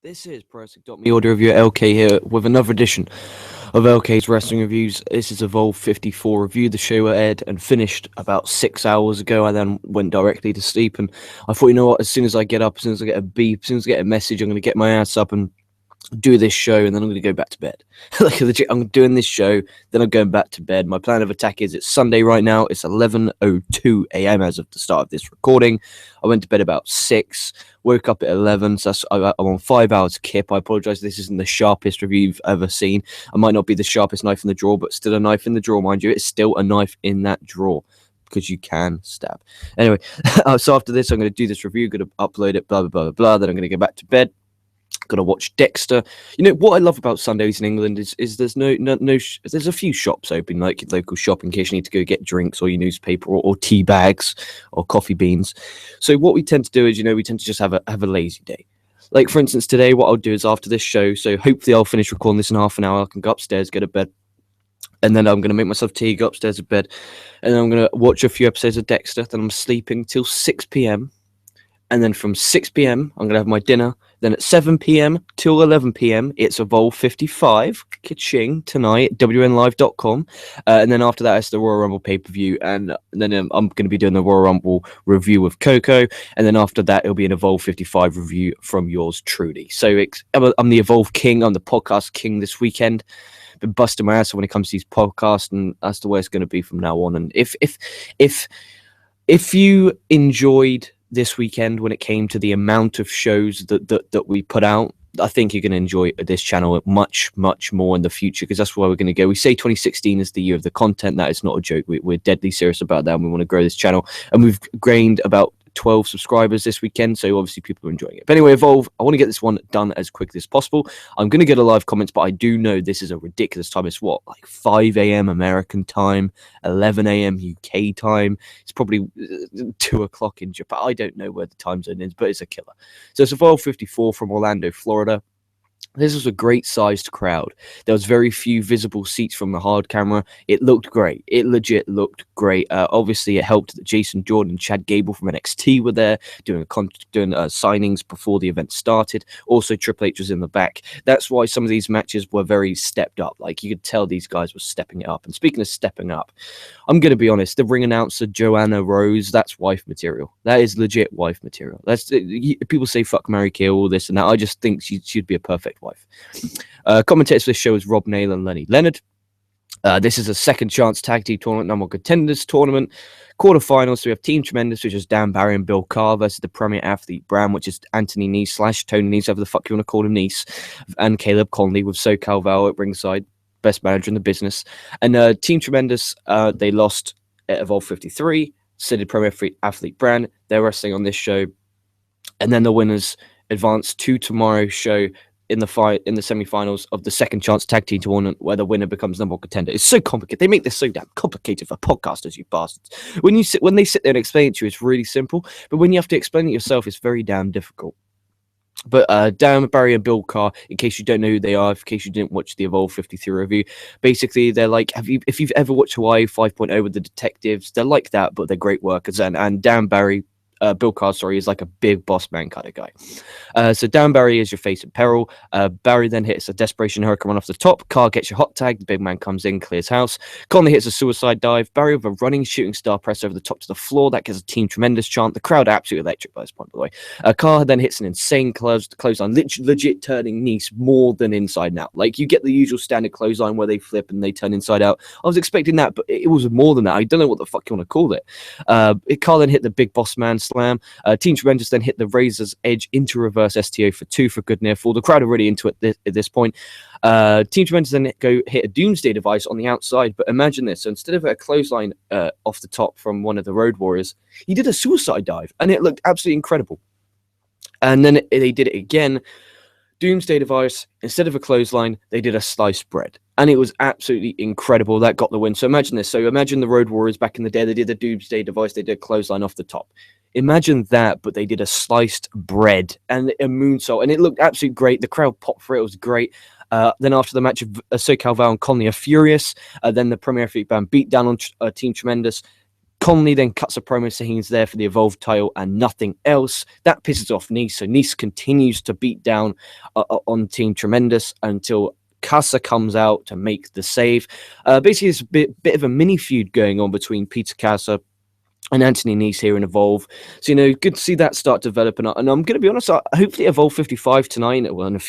This is ProWrestling.me audio review LK here with another edition of LK's Wrestling Reviews. This is Evolve 54 review. The show aired and finished about 6 hours ago. I then went directly to sleep, and I thought, you know what, as soon as I get up, as soon as I get a beep, as soon as I get a message, I'm going to get my ass up and do this show, and then I'm going to go back to bed. Like, legit, I'm doing this show, then I'm going back to bed. My plan of attack is it's Sunday right now. It's 11:02 a.m. as of the start of this recording. I went to bed about 6, woke up at 11, so I'm on 5 hours kip. I apologize. This isn't the sharpest review you've ever seen. I might not be the sharpest knife in the drawer, but still a knife in the drawer, mind you. It's still a knife in that drawer, because you can stab. Anyway, so after this, I'm going to do this review, going to upload it, blah, blah, blah, blah. Then I'm going to go back to bed. Gotta watch Dexter. You know what I love about Sundays in England is there's no there's a few shops open, like your local shop, in case you need to go get drinks or your newspaper or tea bags or coffee beans. So what we tend to do is, we tend to just have a lazy day. Like, for instance, today what I'll do is, after this show, so hopefully I'll finish recording this in half an hour. I can go upstairs, go to bed, and then I'm gonna make myself tea, go upstairs to bed, and then I'm gonna watch a few episodes of Dexter. Then I'm sleeping till 6 p.m. And then from 6 p.m., I'm going to have my dinner. Then at 7 p.m. till 11 p.m., it's Evolve 55, ka-ching, tonight, WNLive.com. And then after that, it's the Royal Rumble pay-per-view. And then I'm going to be doing the Royal Rumble review with Coco. And then after that, it'll be an Evolve 55 review from yours truly. So I'm the Evolve King. I'm the podcast king this weekend. Been busting my ass when it comes to these podcasts, and that's the way it's going to be from now on. And if you enjoyed this weekend when it came to the amount of shows that we put out, I think you're going to enjoy this channel much, much more in the future, because that's where we're going to go. We say 2016 is the year of the content. That is not a joke. We're deadly serious about that, and we want to grow this channel. And we've gained about 12 subscribers this weekend, so obviously people are enjoying it. But anyway, Evolve, I want to get this one done as quickly as possible. I'm going to get a live comments, but I do know this is a ridiculous time. It's what, like 5 a.m. American time, 11 a.m. UK time. It's probably 2 o'clock in Japan. I don't know where the time zone is, but it's a killer. So it's Evolve 54 from Orlando, Florida. This was a great sized crowd. There was very few visible seats from the hard camera. It looked great. It legit looked great. Obviously, it helped that Jason Jordan and Chad Gable from NXT were there doing signings before the event started. Also, Triple H was in the back. That's why some of these matches were very stepped up. Like, you could tell these guys were stepping it up. And speaking of stepping up, I'm going to be honest, the ring announcer, Joanna Rose, that's wife material. That is legit wife material. People say fuck, marry, kill, all this and that. I just think she'd be a perfect wife. Commentators for this show is Rob Naylor and Lenny Leonard. This is a second chance tag team tournament, number one contenders tournament. Quarterfinals, so we have Team Tremendous, which is Dan Barry and Bill Carr, versus the Premier Athlete brand, which is Anthony Nese / Tony Nese, whatever the fuck you want to call him, Nese, and Caleb Conley, with SoCal Val at ringside, best manager in the business. And Team Tremendous, they lost at Evolve 53, so did Premier Athlete brand. They're wrestling on this show. And then the winners advance to tomorrow's show in the semifinals of the second chance tag team tournament, where the winner becomes number one contender. It's so complicated. They make this so damn complicated for podcasters, you bastards. When they sit there and explain it to you, it's really simple. But when you have to explain it yourself, it's very damn difficult. But Dan Barry and Bill Carr, in case you don't know who they are, in case you didn't watch the Evolve 53 review, basically they're like, if you've ever watched Hawaii 5.0 with the detectives, they're like that, but they're great workers. And Dan Barry, Bill Carr, is like a big boss man kind of guy. So Dan Barry is your face in peril. Barry then hits a desperation hurricane run off the top. Carr gets your hot tag. The big man comes in, clears house. Conley hits a suicide dive. Barry with a running shooting star press over the top to the floor. That gives a Team Tremendous chant. The crowd are absolutely electric by this point, by the way. Carr then hits an insane clothesline, legit turning Nese more than inside out. Like, you get the usual standard clothesline where they flip and they turn inside out. I was expecting that, but it was more than that. I don't know what the fuck you want to call it. Carr then hit the big boss man slam. Team Tremendous then hit the Razor's Edge into reverse STO for 2 for good near fall. The crowd are really into it at this point. Team Tremendous then go hit a Doomsday device on the outside, but imagine this. So instead of a clothesline off the top from one of the Road Warriors, he did a suicide dive, and it looked absolutely incredible. And then they did it again. Doomsday device, instead of a clothesline, they did a sliced bread. And it was absolutely incredible. That got the win. So imagine this. So imagine the Road Warriors back in the day. They did the Doomsday device. They did a clothesline off the top. Imagine that, but they did a sliced bread and a moonsault. And it looked absolutely great. The crowd popped for it. It was great. Then after the match, SoCal Val and Conley are furious. Then the Premier Athlete band beat down on Team Tremendous. Conley then cuts a promo saying he's there for the Evolve title and nothing else. That pisses off Nice, so Nice continues to beat down on Team Tremendous until Casa comes out to make the save. Basically, it's a bit of a mini feud going on between Peter Casa and Anthony Nice here in Evolve. So, good to see that start developing. And I'm going to be honest, hopefully Evolve 55 tonight, well, in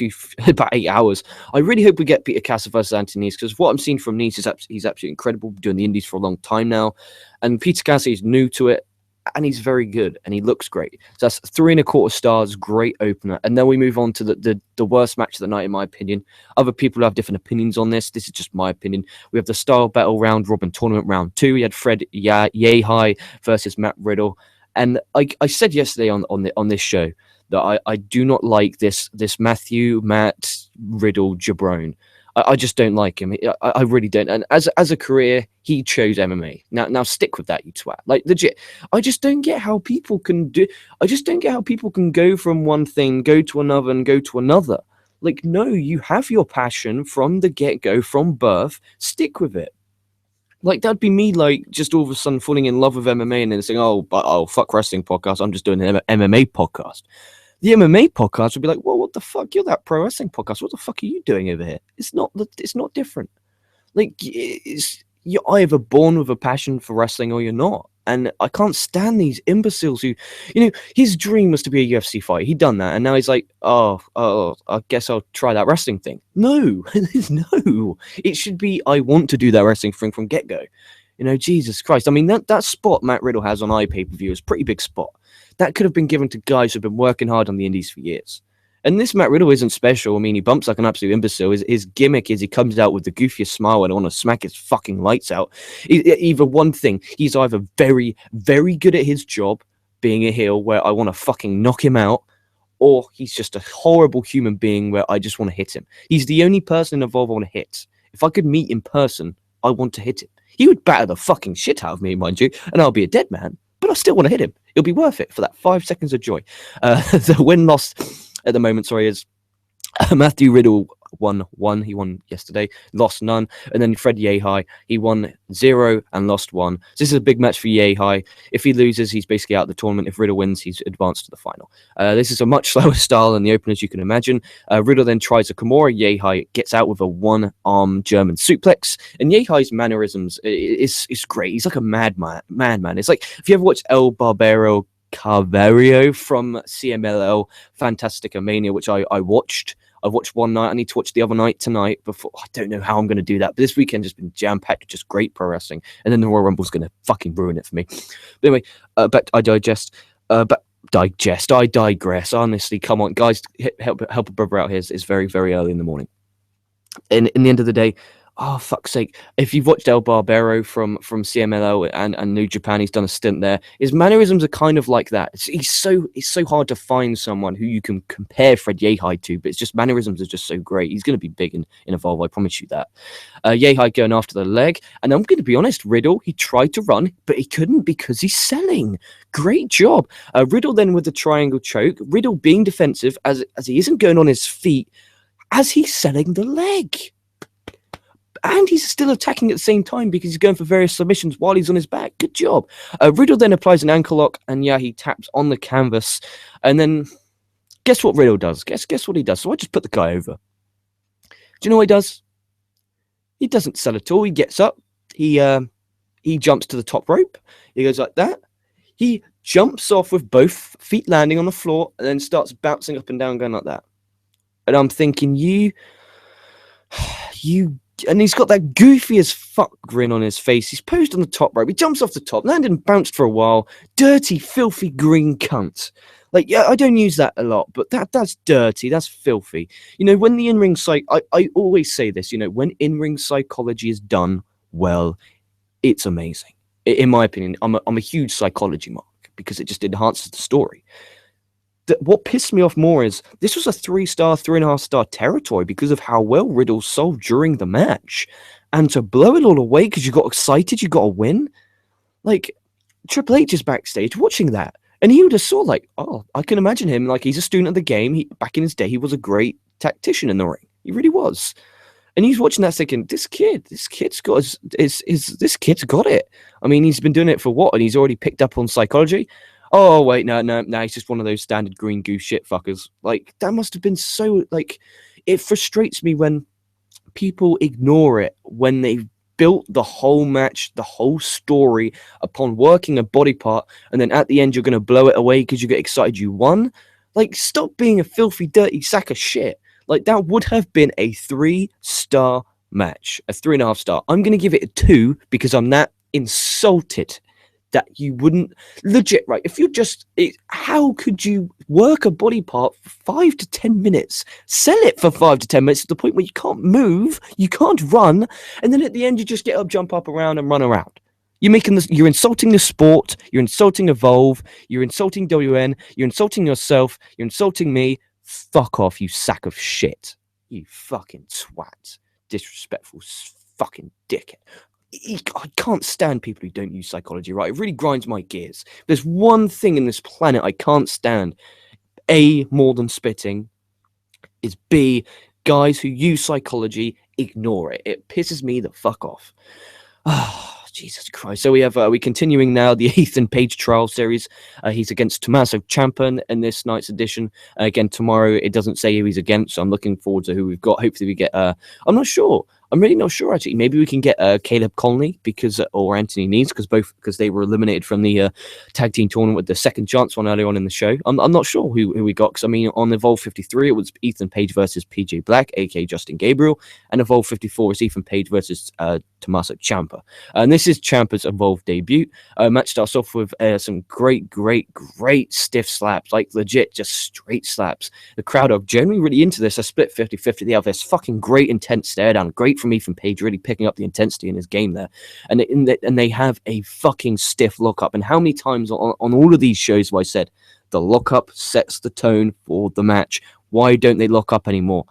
about 8 hours. I really hope we get Peter Casa versus Anthony Nice, because what I'm seeing from Nice is he's absolutely incredible, doing the indies for a long time now. And Peter Casa is new to it, and he's very good, and he looks great. So that's 3.25 stars, great opener. And then we move on to the worst match of the night, in my opinion. Other people have different opinions on this. This is just my opinion. We have the Style Battle Round Robin Tournament Round 2. We had Fred Yehai versus Matt Riddle. And I said yesterday on this show that I do not like this Matt Riddle jabron. I just don't like him. I really don't. And as a career, he chose MMA. Now stick with that, you twat. Like, legit. I just don't get how people can go from one thing, go to another, and go to another. Like, no, you have your passion from the get-go, from birth. Stick with it. Like, that'd be me, like, just all of a sudden falling in love with MMA and then saying, oh, fuck wrestling podcast. I'm just doing an MMA podcast. The MMA podcast would be like, well, what the fuck? You're that pro wrestling podcast. What the fuck are you doing over here? It's not different. Like, you're either born with a passion for wrestling or you're not. And I can't stand these imbeciles who, his dream was to be a UFC fighter. He'd done that. And now he's like, oh, I guess I'll try that wrestling thing. No, no. It should be, I want to do that wrestling thing from get-go. Jesus Christ. I mean, that spot Matt Riddle has on IPPV is a pretty big spot. That could have been given to guys who've been working hard on the indies for years. And this Matt Riddle isn't special. I mean, he bumps like an absolute imbecile. His gimmick is he comes out with the goofiest smile and I want to smack his fucking lights out. Either one thing, he's either very, very good at his job, being a heel, where I want to fucking knock him out, or he's just a horrible human being where I just want to hit him. He's the only person in Evolve I want to hit. If I could meet in person, I want to hit him. He would batter the fucking shit out of me, mind you, and I'll be a dead man. But I still want to hit him. It'll be worth it for that 5 seconds of joy. The win-loss at the moment, is Matthew Riddle won 1. He won yesterday, lost none. And then Fred Yehai, he won 0 and lost 1. So this is a big match for Yehai. If he loses, he's basically out of the tournament. If Riddle wins, he's advanced to the final. This is a much slower style than the openers you can imagine. Riddle then tries a Kimura. Yehai gets out with a one-arm German suplex. And Yehai's mannerisms is great. He's like a madman. It's like, if you ever watched El Barbero Carverio from CMLL Fantastica Mania, which I watched. I watched one night. I need to watch the other night tonight. Before, I don't know how I'm going to do that. But this weekend has been jam-packed with just great pro wrestling. And then the Royal Rumble's going to fucking ruin it for me. But anyway, I digress. Honestly, come on, guys. Help a brother out here. It's very, very early in the morning. And in the end of the day, oh, fuck's sake. If you've watched El Barbero from CMLL and New Japan, he's done a stint there. His mannerisms are kind of like that. It's so hard to find someone who you can compare Fred Yehai to, but it's just mannerisms are just so great. He's going to be big in Evolve, I promise you that. Yehai going after the leg. And I'm going to be honest, Riddle, he tried to run, but he couldn't because he's selling. Great job. Riddle then with the triangle choke. Riddle being defensive as he isn't going on his feet as he's selling the leg. And he's still attacking at the same time because he's going for various submissions while he's on his back. Good job. Riddle then applies an ankle lock, and he taps on the canvas. And then, guess what Riddle does? Guess what he does? So I just put the guy over. Do you know what he does? He doesn't sell at all. He gets up. He jumps to the top rope. He goes like that. He jumps off with both feet landing on the floor, and then starts bouncing up and down, going like that. And I'm thinking, you. And he's got that goofy as fuck grin on his face. He's posed on the top rope. He jumps off the top, landed and bounced for a while. Dirty, filthy green cunt. Like, yeah, I don't use that a lot, but that's dirty. That's filthy. When the in-ring I always say this, when in-ring psychology is done well, it's amazing. In my opinion, I'm a huge psychology mark because it just enhances the story. What pissed me off more is this was a 3-star, 3.5-star territory because of how well Riddle sold during the match. And to blow it all away because you got excited, you got a win. Like, Triple H is backstage watching that. And he would have saw, like, oh, I can imagine him. Like, he's a student of the game. Back in his day, he was a great tactician in the ring. He really was. And he's watching that thinking, this kid's got this kid's got it. I mean, he's been doing it for what? And he's already picked up on psychology. Oh wait, no, he's just one of those standard green goose shit fuckers. Like, that must have been so, like, it frustrates me when people ignore it, when they've built the whole match, the whole story upon working a body part, and then at the end you're going to blow it away because you get excited you won. Like, stop being a filthy, dirty sack of shit. Like, that would have been a 3-star match, a 3.5 star. I'm going to give it a 2 because I'm that insulted that you wouldn't legit, right? If you're just, how could you work a body part for 5 to 10 minutes, sell it for 5 to 10 minutes to the point where you can't move, you can't run, and then at the end you just get up, jump up around, and run around? You're insulting the sport, you're insulting Evolve, you're insulting WN, you're insulting yourself, you're insulting me. Fuck off, you sack of shit. You fucking twat. Disrespectful fucking dickhead. I can't stand people who don't use psychology, right? It really grinds my gears. There's one thing in this planet I can't stand. A, more than spitting, is B, guys who use psychology ignore it. It pisses me the fuck off. Oh, Jesus Christ. So we're continuing now the Ethan Page trial series. He's against Tommaso Ciampa in this night's edition. Again, tomorrow it doesn't say who he's against, so I'm looking forward to who we've got. Hopefully we get, I'm not sure. I'm really not sure, actually. Maybe we can get Caleb Conley or Anthony Nees, because they were eliminated from the tag team tournament with the second chance one earlier on in the show. I'm not sure who we got, because I mean, on Evolve 53 it was Ethan Page versus PJ Black, aka Justin Gabriel, and Evolve 54 is Ethan Page versus Tommaso Ciampa. And this is Ciampa's Evolve debut. Match starts off with some great stiff slaps, like legit just straight slaps. The crowd are generally really into this. I split 50-50. They have this fucking great intense stare down. Great from Ethan Page, really picking up the intensity in his game there. And they have a fucking stiff lockup. And how many times on all of these shows have I said the lockup sets the tone for the match? Why don't they lock up anymore?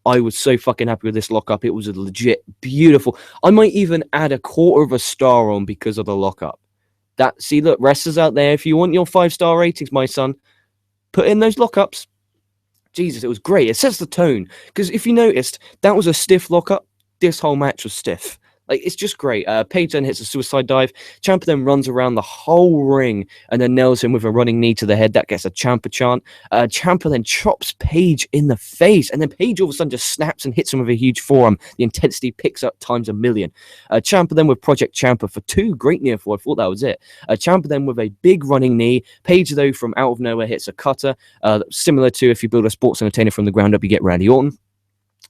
I was so fucking happy with this lockup. It was a legit beautiful. I might even add 1/4 star on because of the lockup. See, look, wrestlers out there, if you want your 5-star ratings, my son, put in those lockups. Jesus, it was great. It sets the tone. Because if you noticed, that was a stiff lockup. This whole match was stiff. Like, it's just great. Page then hits a suicide dive. Ciampa then runs around the whole ring and then nails him with a running knee to the head. That gets a Ciampa chant. Ciampa then chops Page in the face. And then Page all of a sudden just snaps and hits him with a huge forearm. The intensity picks up times a million. Ciampa then with Project Ciampa for 2. Great near fall. I thought that was it. Ciampa then with a big running knee. Page, though, from out of nowhere hits a cutter. Similar to if you build a sports entertainer from the ground up, you get Randy Orton.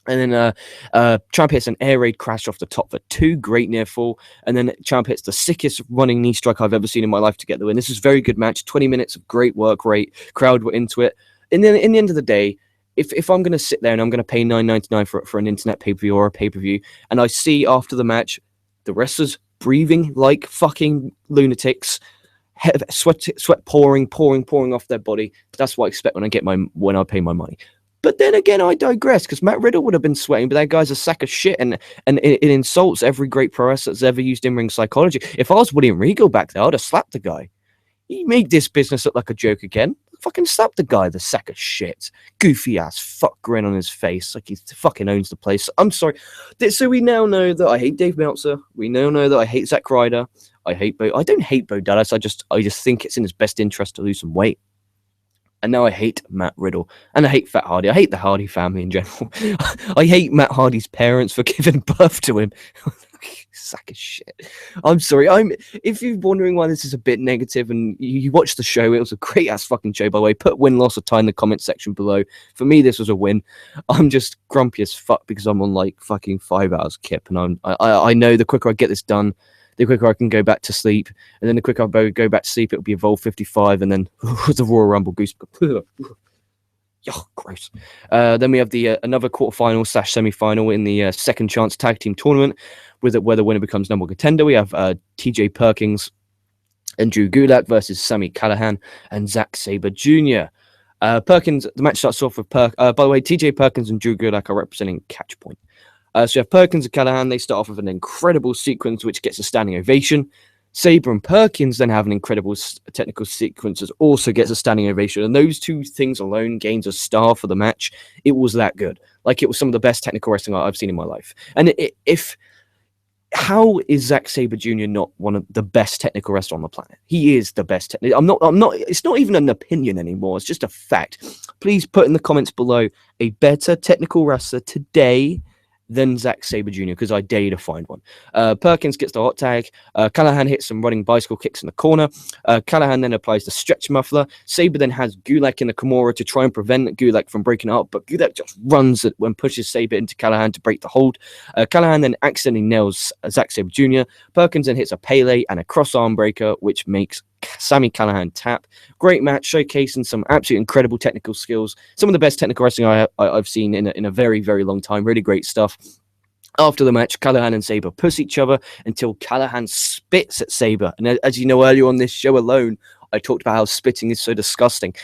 And then Ciampa hits an air raid crash off the top for 2. Great near fall. And then Ciampa hits the sickest running knee strike I've ever seen in my life to get the win. This is a very good match. 20 minutes of great work rate. Crowd were into it. And then in the end of the day, if I'm going to sit there and I'm going to pay $9.99 for an internet pay-per-view or a pay-per-view, and I see after the match the wrestlers breathing like fucking lunatics, sweat pouring off their body, that's what I expect when I pay my money. But then again, I digress, because Matt Riddle would have been sweating, but that guy's a sack of shit, and it insults every great pro wrestler that's ever used in-ring psychology. If I was William Regal back there, I'd have slapped the guy. You make this business look like a joke again. Fucking slap the guy, the sack of shit. Goofy ass fuck grin on his face, like he fucking owns the place. I'm sorry. So we now know that I hate Dave Meltzer. We now know that I hate Zack Ryder. I don't hate Bo Dallas. I just think it's in his best interest to lose some weight. And now I hate Matt Riddle. And I hate Fat Hardy. I hate the Hardy family in general. I hate Matt Hardy's parents for giving birth to him. Sack of shit. I'm sorry. If you're wondering why this is a bit negative and you watched the show, it was a great ass fucking show, by the way. Put win-loss or tie in the comment section below. For me, this was a win. I'm just grumpy as fuck because I'm on like fucking 5 hours kip. And I know the quicker I get this done, the quicker I can go back to sleep. And then the quicker I go back to sleep, it'll be Evolve 55 and then the Royal Rumble goose. Yuck, gross. Then we have the another quarterfinal / semi-final in the second chance tag team tournament, where the winner becomes number one contender. We have TJ Perkins and Drew Gulak versus Sami Callihan and Zack Sabre Jr. Perkins, the match starts off with by the way, TJ Perkins and Drew Gulak are representing Catch Point. So you have Perkins and Callihan. They start off with an incredible sequence which gets a standing ovation. Sabre and Perkins then have an incredible technical sequences, also gets a standing ovation. And those two things alone gains a star for the match. It was that good. Like, it was some of the best technical wrestling I've seen in my life. And how is Zack Sabre Jr. not one of the best technical wrestlers on the planet? He is the best. I'm not, it's not even an opinion anymore. It's just a fact. Please put in the comments below a better technical wrestler today than Zack Sabre Jr., because I dare you to find one. Perkins gets the hot tag. Callahan hits some running bicycle kicks in the corner. Callahan then applies the stretch muffler. Sabre then has Gulak in the Kimura to try and prevent Gulak from breaking up, but Gulak just runs it when pushes Sabre into Callahan to break the hold. Callahan then accidentally nails Zack Sabre Jr. Perkins then hits a Pele and a cross arm breaker, which makes Sami Callahan tap. Great match, showcasing some absolutely incredible technical skills. Some of the best technical wrestling I've seen in a very, very long time. Really great stuff. After the match, Callahan and Sabre push each other until Callahan spits at Sabre. And as you know, earlier on this show alone, I talked about how spitting is so disgusting.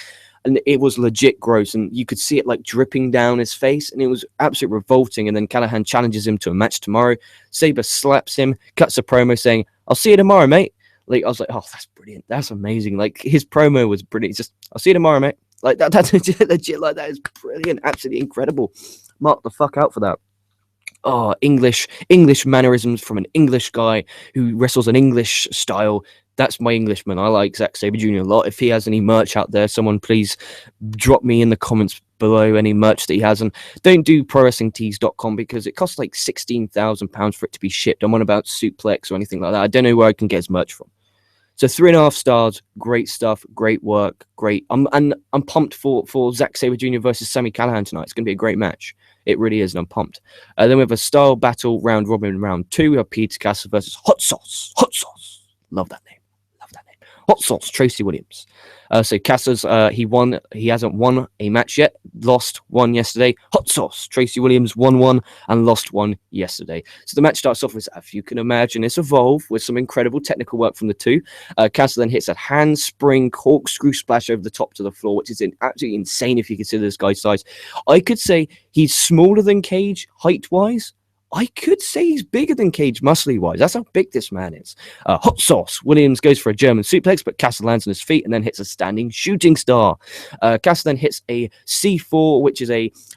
And it was legit gross, and you could see it like dripping down his face, and it was absolutely revolting. And then Callahan challenges him to a match tomorrow. Sabre slaps him, cuts a promo saying, "I'll see you tomorrow, mate." Like, I was like, oh, that's brilliant. That's amazing. Like, his promo was brilliant. It's just, "I'll see you tomorrow, mate." Like, that's legit. Like, that is brilliant. Absolutely incredible. Mark the fuck out for that. Oh, English mannerisms from an English guy who wrestles an English style. That's my Englishman. I like Zack Sabre Jr. a lot. If he has any merch out there, someone please drop me in the comments below any merch that he has. And don't do prowrestlingtees.com because it costs like £16,000 for it to be shipped. I'm on about Suplex or anything like that. I don't know where I can get his merch from. So 3.5 stars, great stuff, great work, great. I'm pumped for Zack Sabre Jr. versus Sami Callahan tonight. It's going to be a great match. It really is, and I'm pumped. Then we have a style battle round robin round 2. We have Peter Castle versus Hot Sauce. Hot Sauce. Love that name. Hot Sauce, Tracy Williams. So Cassers, he won. He hasn't won a match yet. Lost one yesterday. Hot Sauce, Tracy Williams won one and lost one yesterday. So the match starts off with, if you can imagine, it's Evolve with some incredible technical work from the two. Casser then hits a handspring corkscrew splash over the top to the floor, which is absolutely insane if you consider this guy's size. I could say he's smaller than Cage height-wise. I could say he's bigger than Cage muscly-wise. That's how big this man is. Hot Sauce. Williams goes for a German suplex, but Castle lands on his feet and then hits a standing shooting star. Castle then hits a C4, which is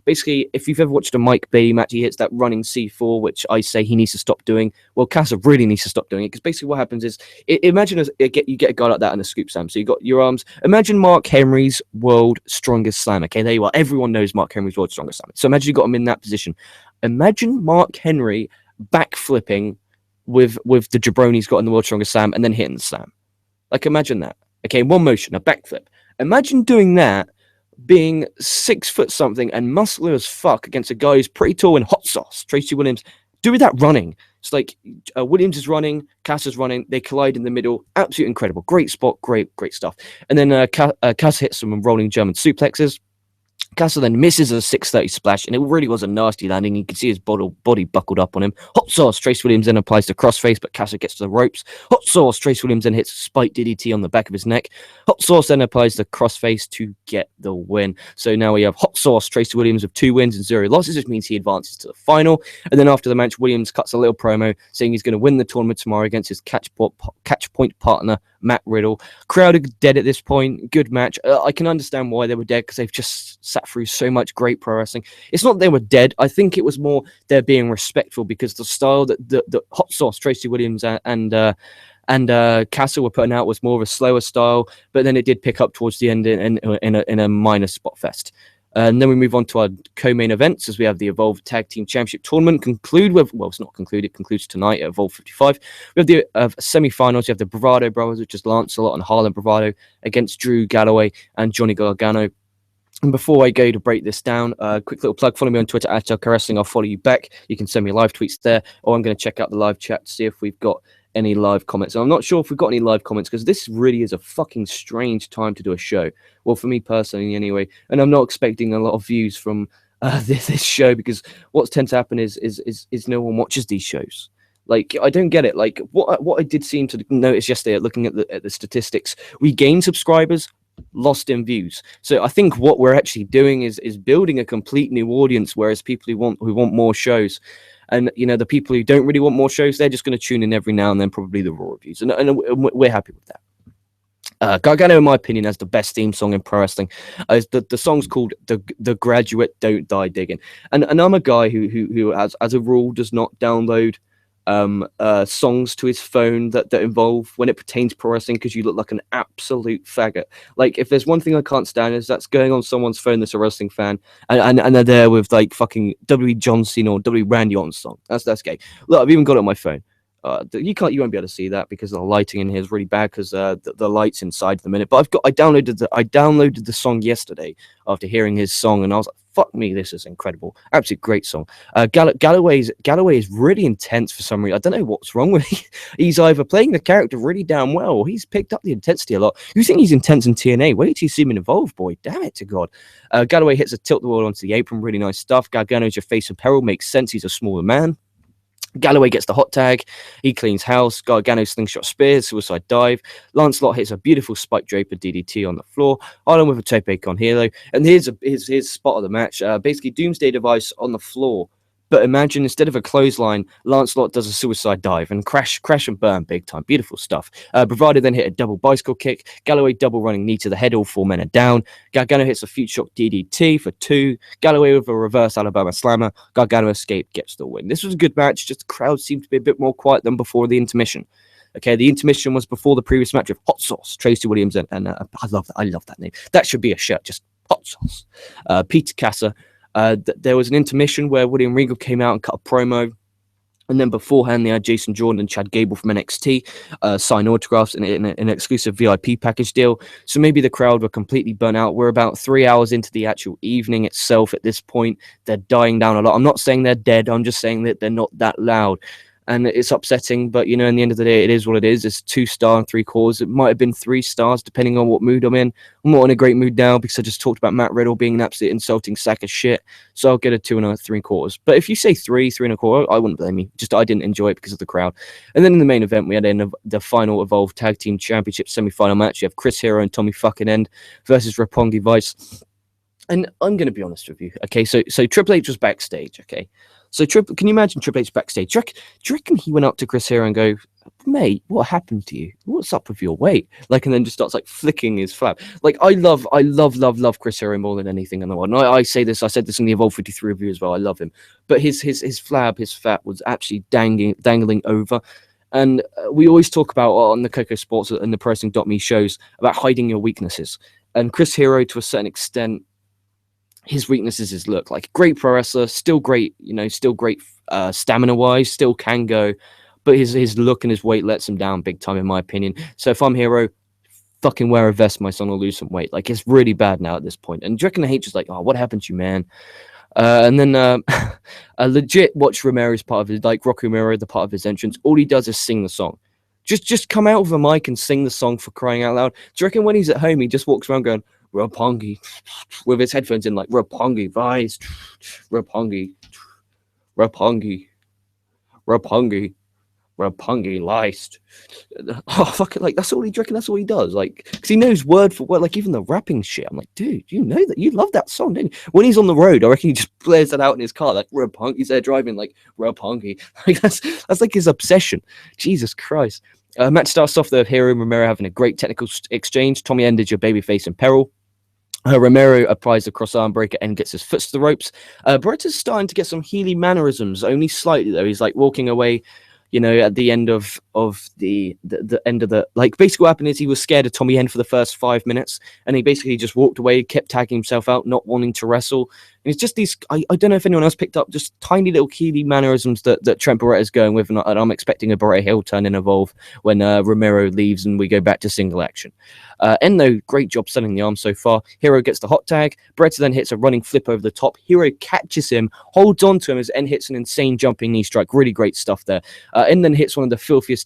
basically, if you've ever watched a Mike Bailey match, he hits that running C4, which I say he needs to stop doing. Well, Castle really needs to stop doing it, because basically what happens is, imagine you get a guy like that in a scoop slam. So you got your arms. Imagine Mark Henry's World Strongest Slam. Okay, there you are. Everyone knows Mark Henry's World Strongest Slam. So imagine you got him in that position. Imagine Mark Henry backflipping with the jabroni he's got in the World Strongest Slam and then hitting the slam. Like, imagine that. Okay, one motion, a backflip. Imagine doing that, being 6 foot something and muscular as fuck against a guy who's pretty tall and Hot Sauce, Tracy Williams, doing that running. It's like Williams is running, Cass is running, they collide in the middle. Absolutely incredible. Great spot, great stuff. And then Cass hits some rolling German suplexes. Castle then misses a 630 splash, and it really was a nasty landing. You can see his body buckled up on him. Hot Sauce, Trace Williams then applies the crossface, but Castle gets to the ropes. Hot Sauce, Trace Williams then hits a spike DDT on the back of his neck. Hot Sauce then applies the crossface to get the win. So now we have Hot Sauce, Tracy Williams with 2 wins and 0 losses, which means he advances to the final. And then after the match, Williams cuts a little promo saying he's going to win the tournament tomorrow against his catch point partner, Matt Riddle. Crowd are dead at this point. Good match. I can understand why they were dead, because they've just sat through so much great pro wrestling. It's not they were dead. I think it was more they're being respectful, because the style that the Hot Sauce, Tracy Williams and Castle were putting out was more of a slower style, but then it did pick up towards the end in a minor spot fest. And then we move on to our co-main events, as we have the Evolve Tag Team Championship Tournament it's not concluded. It concludes tonight at Evolve 55. We have the semi-finals. You have the Bravado Brothers, which is Lancelot and Harlan Bravado, against Drew Galloway and Johnny Gargano. And before I go to break this down, quick little plug. Follow me on Twitter at @LKWrestling. I'll follow you back. You can send me live tweets there, or I'm going to check out the live chat to see if we've got any live comments. And I'm not sure if we've got any live comments, because this really is a fucking strange time to do a show. Well, for me personally, anyway. And I'm not expecting a lot of views from this show, because what tends to happen is no one watches these shows. Like, I don't get it. Like, what I did seem to notice yesterday, looking at the statistics, we gain subscribers, lost in views. So I think what we're actually doing is building a complete new audience, whereas people who want more shows, and the people who don't really want more shows, they're just going to tune in every now and then, probably the Raw reviews, and we're happy with that. Gargano, in my opinion, has the best theme song in pro wrestling. The song's called "The Graduate Don't Die Digging," and I'm a guy who as a rule does not download songs to his phone that involve when it pertains to pro wrestling, because you look like an absolute faggot. Like, if there's one thing I can't stand, is that's going on someone's phone that's a wrestling fan and they're there with like fucking W. John Cena or W. Randy Orton's song. That's gay. Look, I've even got it on my phone. You won't be able to see that because the lighting in here is really bad, because the lights inside the minute. But I downloaded the song yesterday after hearing his song, and I was like, fuck me, this is incredible. Absolutely great song. Galloway is really intense for some reason. I don't know what's wrong with him. He's either playing the character really damn well, or he's picked up the intensity a lot. You think he's intense in TNA? Wait till you see him involved, boy. Damn it to God. Galloway hits a tilt the world onto the apron. Really nice stuff. Gargano's your face in peril. Makes sense. He's a smaller man. Galloway gets the hot tag. He cleans house. Gargano slingshot spears, suicide dive. Lancelot hits a beautiful spike draper DDT on the floor. Island with a tope con hilo. And here's his spot of the match. Basically, Doomsday Device on the floor. But imagine, instead of a clothesline, Lancelot does a suicide dive and crash and burn big time. Beautiful stuff. Bravado then hit a double bicycle kick. Galloway double running knee to the head. All four men are down. Gargano hits a future shock DDT for 2. Galloway with a reverse Alabama slammer. Gargano escape, gets the win. This was a good match. Just the crowd seemed to be a bit more quiet than before the intermission. Okay, the intermission was before the previous match with Hot Sauce, Tracy Williams, and I love that name. That should be a shirt, just Hot Sauce. Peter Casa. There was an intermission where William Regal came out and cut a promo, and then beforehand they had Jason Jordan and Chad Gable from NXT sign autographs in an exclusive VIP package deal. So maybe the crowd were completely burnt out. We're about 3 hours into the actual evening itself at this point. They're dying down a lot. I'm not saying they're dead. I'm just saying that they're not that loud. And it's upsetting, but, in the end of the day, it is what it is. It's 2 stars and 3/4. It might have been 3 stars, depending on what mood I'm in. I'm not in a great mood now because I just talked about Matt Riddle being an absolute insulting sack of shit. So I'll get a 2 3/4. But if you say 3 1/4, I wouldn't blame you. Just I didn't enjoy it because of the crowd. And then in the main event, we had the final Evolve Tag Team Championship semi-final match. You have Chris Hero and Tommy fucking End versus Roppongi Vice. And I'm going to be honest with you. Okay, so Triple H was backstage. Okay. So can you imagine Triple H backstage? Do you reckon he went up to Chris Hero and go, mate, what happened to you? What's up with your weight? Like, and then just starts like flicking his flab. Like, I love Chris Hero more than anything in the world. And I said this in the Evolve 53 review as well. I love him. But his flab, his fat was actually dangling over. And we always talk about on the KocoSports and the Pressing.me shows about hiding your weaknesses. And Chris Hero, to a certain extent, his weaknesses is look. Like, great pro wrestler, still great, stamina wise, still can go, but his look and his weight lets him down big time, in my opinion. So if I'm Hero, fucking wear a vest, my son, or lose some weight. Like, it's really bad now at this point. And do you reckon the H is like, oh, what happened to you, man? And then a legit watch Romero's part of his, like Rock Romero, the part of his entrance. All he does is sing the song. Just come out with a mic and sing the song, for crying out loud. Do you reckon when he's at home, he just walks around going, Roppongi, with his headphones in, like, Roppongi Vice, Roppongi, Liced. Oh, fuck it. Like, that's all that's all he does. Like, because he knows word for word, like, even the rapping shit. I'm like, dude, you know that you love that song, don't you? When he's on the road, I reckon he just blares that out in his car, like, Roppongi. He's there driving, like, Roppongi. Like, that's like his obsession. Jesus Christ. Match starts off the Hero and Romero having a great technical exchange. Tommy ended your babyface in peril. Romero applies the cross-arm breaker and gets his foot to the ropes. Beretta's starting to get some Healy mannerisms, only slightly, though. He's, like, walking away, at the end of the end of the, like, basically what happened is he was scared of Tommy End for the first 5 minutes, and he basically just walked away, kept tagging himself out, not wanting to wrestle. And it's just these, I don't know if anyone else picked up, just tiny little Healy mannerisms that Trent Beretta's going with, and I'm expecting a Beretta heel turn in Evolve when Romero leaves and we go back to single action. Endo, great job selling the arm so far. Hero gets the hot tag. Beretta then hits a running flip over the top. Hero catches him, holds on to him as End hits an insane jumping knee strike. Really great stuff there. End then hits one of the filthiest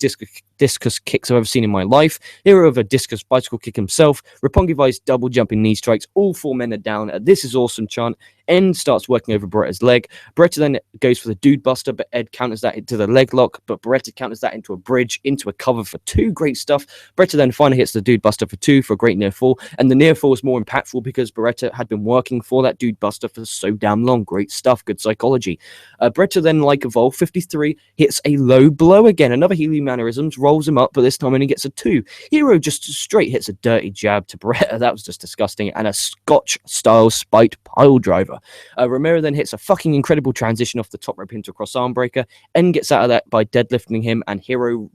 discus kicks I've ever seen in my life. Hero of a discus bicycle kick himself. Roppongi Vice double jumping knee strikes. All 4 men are down. This is awesome chant. End starts working over Beretta's leg. Beretta then goes for the dude buster, but Ed counters that into the leg lock, but Beretta counters that into a bridge, into a cover for 2. Great stuff. Beretta then finally hits the dude buster for 2 for a great near fall, and the near fall was more impactful because Beretta had been working for that dude buster for so damn long. Great stuff. Good psychology. Beretta then, like Evolve 53, hits a low blow again. Another Healy mannerisms, rolls him up, but this time only gets a 2. Hero just straight hits a dirty jab to Beretta. That was just disgusting. And a Scotch-style spiked pile driver. Romero then hits a fucking incredible transition off the top rope into a cross arm breaker. End gets out of that by deadlifting him, and Hero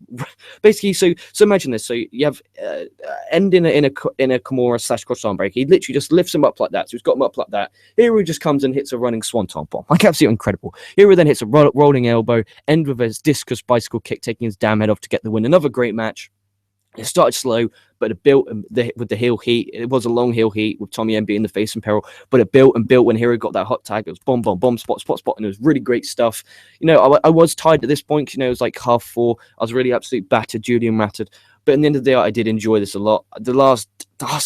basically. So imagine this. So you have End in a Kimura / cross arm breaker. He literally just lifts him up like that. So he's got him up like that. Hero just comes and hits a running swanton bomb. Like, absolutely incredible. Hero then hits a rolling elbow. End with his discus bicycle kick, taking his damn head off to get the win. Another great match. It started slow, but it built with the heel heat. It was a long heel heat with Tommy Emby in the face in peril, but it built and built when Hero got that hot tag. It was bomb, bomb, bomb, spot, spot, spot, and it was really great stuff. You know, I was tired at this point. You know, it was like 4:30. I was really absolutely battered, Julian mattered. But in the end of the day, I did enjoy this a lot. The last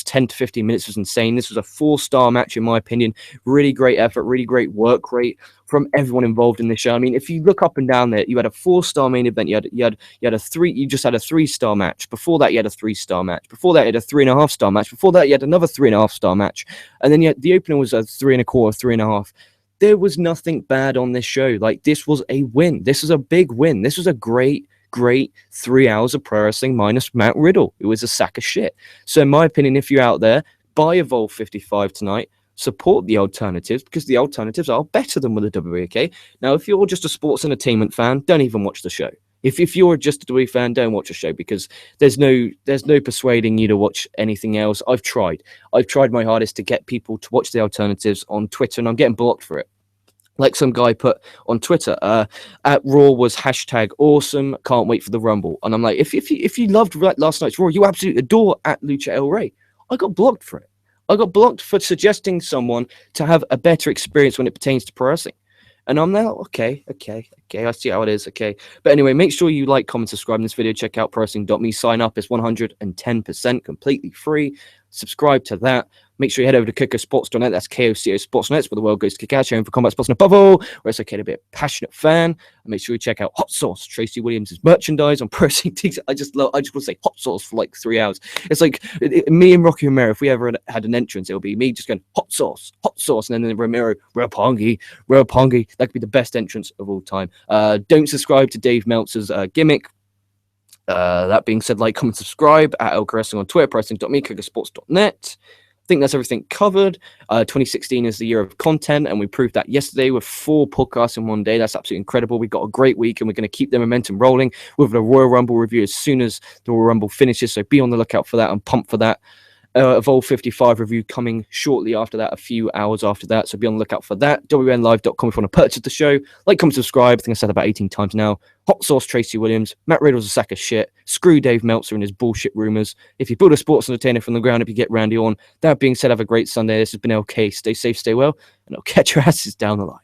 10 to 15 minutes was insane. This was a 4-star match, in my opinion. Really great effort, really great work rate from everyone involved in this show. I mean, if you look up and down there, you had a 4-star main event. You had a 3. You just had a 3-star match. Before that, you had a 3-star match. Before that, you had a 3.5-star match. Before that, you had another 3.5-star match. And then the opener was a 3.25, 3.5. There was nothing bad on this show. Like, this was a win. This was a big win. This was a great 3 hours of pro wrestling minus Matt Riddle. It was a sack of shit. So in my opinion, if you're out there, buy Evolve 55 tonight, support the alternatives, because the alternatives are better than with the WWE, okay? Now, if you're just a sports entertainment fan, don't even watch the show. If you're just a WWE fan, don't watch the show, because there's no persuading you to watch anything else. I've tried my hardest to get people to watch the alternatives on Twitter, and I'm getting blocked for it. Like some guy put on Twitter, at Raw was #awesome, can't wait for the Rumble. And I'm like, if you loved last night's Raw, you absolutely adore at Lucha El Rey. I got blocked for it. I got blocked for suggesting someone to have a better experience when it pertains to pro wrestling. And I'm now, okay, I see how it is, okay. But anyway, make sure you like, comment, subscribe in this video. Check out prowrestling.me. Sign up. It's 110% completely free. Subscribe to that. Make sure you head over to KocoSports.net. That's KoCoSports.net. It's where the world goes to kick out, showing for combat sports and above all, where it's okay to be a passionate fan. And make sure you check out Hot Sauce, Tracy Williams' merchandise on Pro Wrestling Tees. I just want to say Hot Sauce for like 3 hours. It's like me and Rocky Romero, if we ever had an entrance, it'll be me just going Hot Sauce, and then Romero, Roppongi. That could be the best entrance of all time. Don't subscribe to Dave Meltzer's gimmick. That being said, like, comment, subscribe at Elka Wrestling on Twitter, prowrestling.me, KocoSports.net. I think that's everything covered. 2016 is the year of content, and we proved that yesterday with 4 podcasts in one day. That's absolutely incredible. We got a great week, and we're going to keep the momentum rolling with the Royal Rumble review as soon as the Royal Rumble finishes. So be on the lookout for that. I'm pumped for that. Evolve 55 review coming shortly after that, a few hours after that. So be on the lookout for that. WNLive.com if you want to purchase the show. Like, comment, subscribe. I think I said about 18 times now. Hot Sauce, Tracy Williams. Matt Riddle's a sack of shit. Screw Dave Meltzer and his bullshit rumors. If you build a sports entertainer from the ground up, you get Randy on. That being said, have a great Sunday. This has been LK. Stay safe, stay well, and I'll catch your asses down the line.